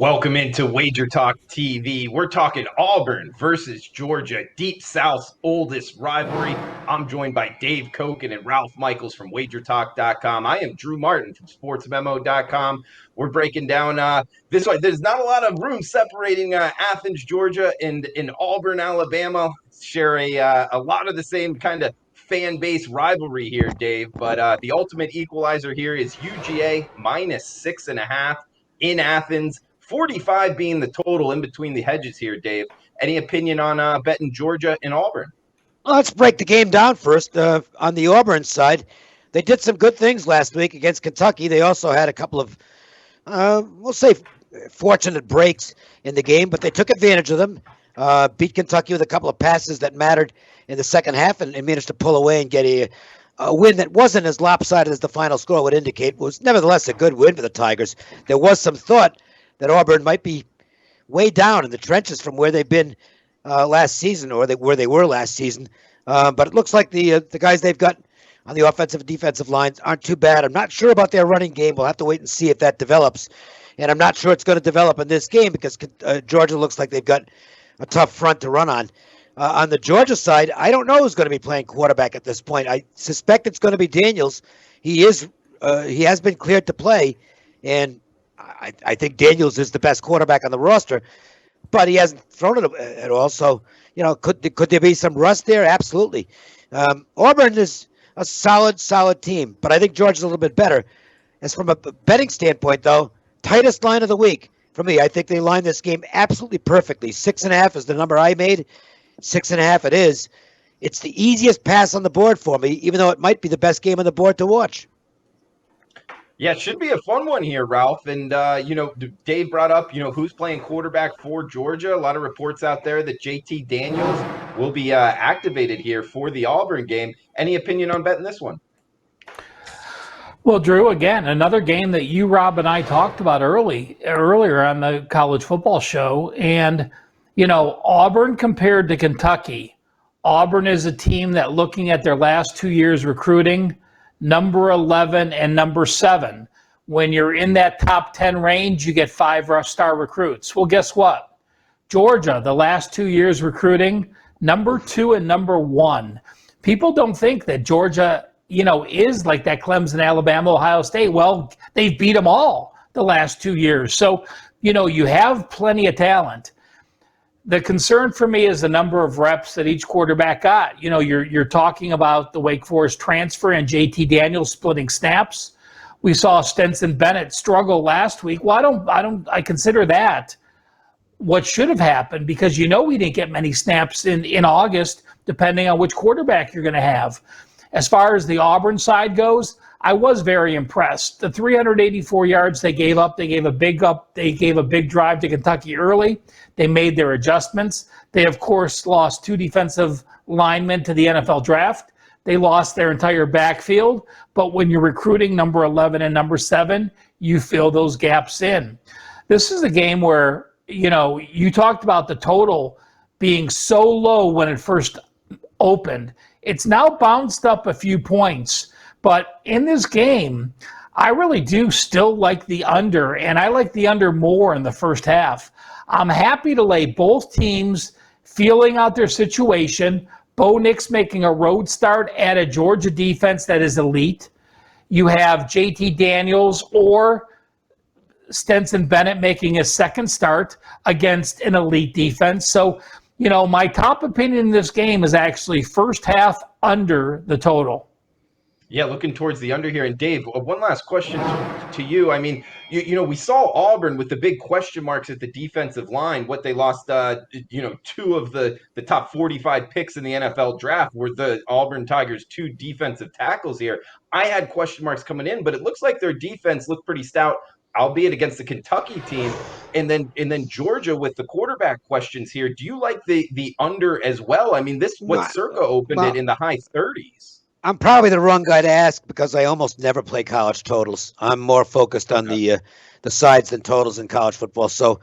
Welcome into WagerTalk TV. We're talking Auburn versus Georgia, Deep South's oldest rivalry. I'm joined by Dave Koken and Ralph Michaels from WagerTalk.com. I am Drew Martin from SportsMemo.com. We're breaking down this one. There's not a lot of room separating Athens, Georgia, and Auburn, Alabama. Share a lot of the same kind of fan base rivalry here, Dave. But the ultimate equalizer here is UGA minus 6.5 in Athens. 45 being the total in between the hedges here, Dave. Any opinion on betting Georgia and Auburn? Well, let's break the game down first. On the Auburn side, they did some good things last week against Kentucky. They also had a couple of, we'll say, fortunate breaks in the game, but they took advantage of them, beat Kentucky with a couple of passes that mattered in the second half, and managed to pull away and get a win that wasn't as lopsided as the final score would indicate. It was nevertheless a good win for the Tigers. There was some thought that Auburn might be way down in the trenches from where they've been last season, or where they were last season. But it looks like the guys they've got on the offensive and defensive lines aren't too bad. I'm not sure about their running game. We'll have to wait and see if that develops. And I'm not sure it's going to develop in this game because Georgia looks like they've got a tough front to run on. On the Georgia side, I don't know who's going to be playing quarterback at this point. I suspect it's going to be Daniels. He has been cleared to play, and I think Daniels is the best quarterback on the roster, but he hasn't thrown it at all. So, could there be some rust there? Absolutely. Auburn is a solid team, but I think Georgia's a little bit better. As from a betting standpoint, though, tightest line of the week for me. I think they lined this game absolutely perfectly. 6.5 is the number I made. 6.5 it is. It's the easiest pass on the board for me, even though it might be the best game on the board to watch. Yeah, it should be a fun one here, Ralph. And, Dave brought up, who's playing quarterback for Georgia. A lot of reports out there that JT Daniels will be activated here for the Auburn game. Any opinion on betting this one? Well, Drew, again, another game that you, Rob, and I talked about earlier on the college football show. And, Auburn compared to Kentucky, Auburn is a team that, looking at their last 2 years recruiting, number 11 and number 7. When you're in that top 10 range, you get 5-star recruits. Well, guess what? Georgia, the last 2 years recruiting, number 2 and number 1. People don't think that Georgia, is like that Clemson, Alabama, Ohio State. Well, they've beat them all the last 2 years. So, you have plenty of talent. The concern for me is the number of reps that each quarterback got. You're talking about the Wake Forest transfer and JT Daniels splitting snaps. We saw Stetson Bennett struggle last week. Well, I consider that what should have happened, because we didn't get many snaps in August, depending on which quarterback you're going to have. As far as the Auburn side goes, I was very impressed. The 384 yards they gave up, they gave a big drive to Kentucky early. They made their adjustments. They, of course, lost 2 defensive linemen to the NFL draft. They lost their entire backfield. But when you're recruiting number 11 and number 7, you fill those gaps in. This is a game where, you talked about the total being so low when it first opened. It's now bounced up a few points. But in this game, I really do still like the under, and I like the under more in the first half. I'm happy to lay both teams feeling out their situation. Bo Nix making a road start at a Georgia defense that is elite. You have JT Daniels or Stetson Bennett making a second start against an elite defense. So, my top opinion in this game is actually first half under the total. Yeah, looking towards the under here. And Dave, one last question to you. I mean, we saw Auburn with the big question marks at the defensive line. What they lost, 2 of the top 45 picks in the NFL draft were the Auburn Tigers' 2 defensive tackles here. I had question marks coming in, but it looks like their defense looked pretty stout, albeit against the Kentucky team. And then Georgia with the quarterback questions here. Do you like the under as well? I mean, Circa opened it in the high 30s. I'm probably the wrong guy to ask because I almost never play college totals. I'm more focused on the sides than totals in college football. So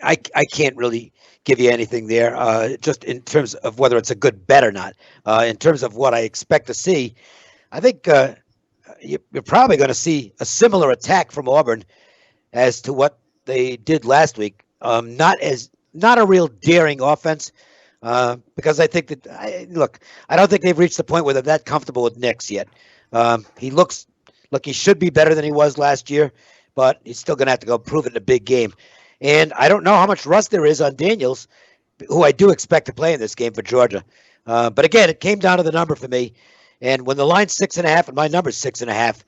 I can't really give you anything there, just in terms of whether it's a good bet or not. In terms of what I expect to see, I think you're probably going to see a similar attack from Auburn as to what they did last week. Not a real daring offense, because I think that I don't think they've reached the point where they're that comfortable with Nix yet. He looks like he should be better than he was last year, but he's still going to have to go prove it in a big game. And I don't know how much rust there is on Daniels, who I do expect to play in this game for Georgia. But again, it came down to the number for me. And when the line's 6.5 and my number's 6.5,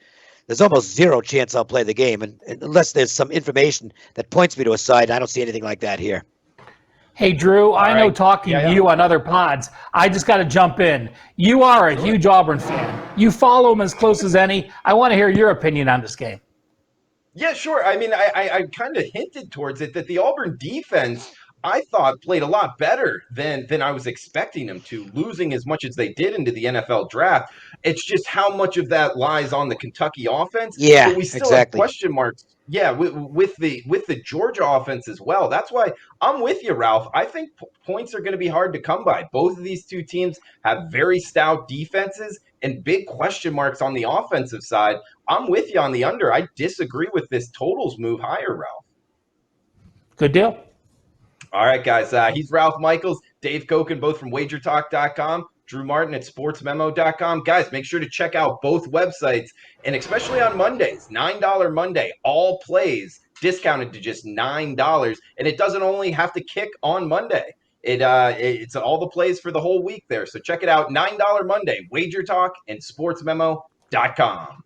there's almost zero chance I'll play the game, and unless there's some information that points me to a side. I don't see anything like that here. Hey, Drew, I know talking to you on other pods, I just got to jump in. You are a huge Auburn fan. You follow them as close as any. I want to hear your opinion on this game. Yeah, sure. I mean, I kind of hinted towards it that the Auburn defense, I thought, played a lot better than I was expecting them to, losing as much as they did into the NFL draft. It's just how much of that lies on the Kentucky offense. Yeah, But we still exactly. have question marks. Yeah, with the Georgia offense as well. That's why I'm with you, Ralph. I think points are going to be hard to come by. Both of these two teams have very stout defenses and big question marks on the offensive side. I'm with you on the under. I disagree with this totals move higher, Ralph. Good deal. All right, guys. He's Ralph Michaels, Dave Koken, both from WagerTalk.com, Drew Martin at SportsMemo.com. Guys, make sure to check out both websites, and especially on Mondays, $9 Monday, all plays discounted to just $9, and it doesn't only have to kick on Monday. It's all the plays for the whole week there. So check it out, $9 Monday, WagerTalk and SportsMemo.com.